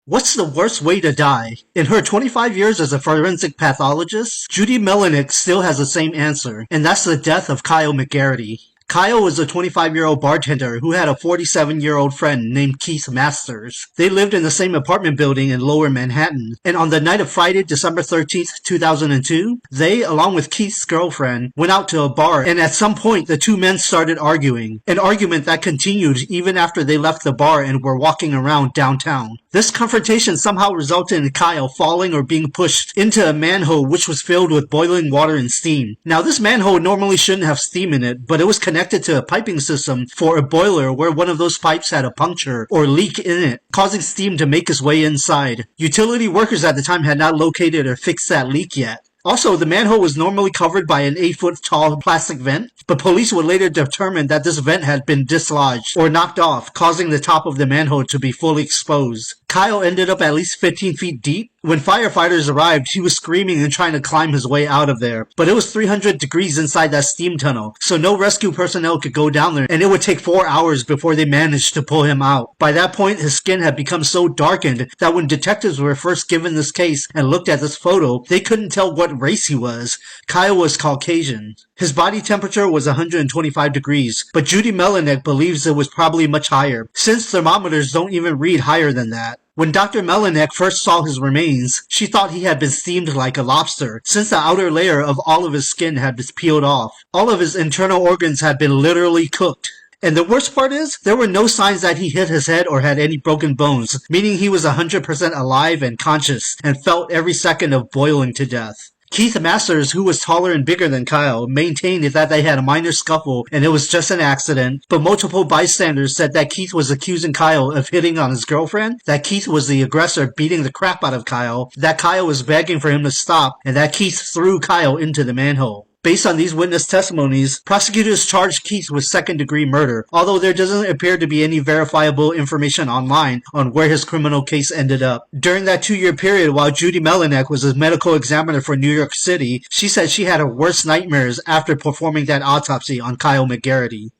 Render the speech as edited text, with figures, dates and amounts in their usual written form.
What's the worst way to die? In her 25 years as a forensic pathologist, Judy Melinek still has the same answer, and that's the death of Kyle McGarity. Kyle was a 25-year-old bartender who had a 47-year-old friend named Keith Masters. They lived in the same apartment building in Lower Manhattan, and on the night of Friday, December 13th, 2002, they, along with Keith's girlfriend, went out to a bar, and at some point the two men started arguing, an argument that continued even after they left the bar and were walking around downtown. This confrontation somehow resulted in Kyle falling or being pushed into a manhole which was filled with boiling water and steam. Now, this manhole normally shouldn't have steam in it, but it was connected to a piping system for a boiler where one of those pipes had a puncture or leak in it, causing steam to make its way inside. Utility workers at the time had not located or fixed that leak yet. Also, the manhole was normally covered by an 8-foot tall plastic vent, but police would later determine that this vent had been dislodged or knocked off, causing the top of the manhole to be fully exposed. Kyle ended up at least 15 feet deep. When firefighters arrived, he was screaming and trying to climb his way out of there. But it was 300 degrees inside that steam tunnel, so no rescue personnel could go down there, and it would take 4 hours before they managed to pull him out. By that point, his skin had become so darkened that when detectives were first given this case and looked at this photo, they couldn't tell what race he was. Kyle was Caucasian. His body temperature was 125 degrees, but Judy Melinek believes it was probably much higher, since thermometers don't even read higher than that. When Dr. Melinek first saw his remains, she thought he had been steamed like a lobster, since the outer layer of all of his skin had been peeled off. All of his internal organs had been literally cooked. And the worst part is, there were no signs that he hit his head or had any broken bones, meaning he was 100% alive and conscious, and felt every second of boiling to death. Keith Masters, who was taller and bigger than Kyle, maintained that they had a minor scuffle and it was just an accident, but multiple bystanders said that Keith was accusing Kyle of hitting on his girlfriend, that Keith was the aggressor beating the crap out of Kyle, that Kyle was begging for him to stop, and that Keith threw Kyle into the manhole. Based on these witness testimonies, prosecutors charged Keith with second-degree murder, although there doesn't appear to be any verifiable information online on where his criminal case ended up. During that 2-year period while Judy Melinek was a medical examiner for New York City, she said she had her worst nightmares after performing that autopsy on Kyle McGarity.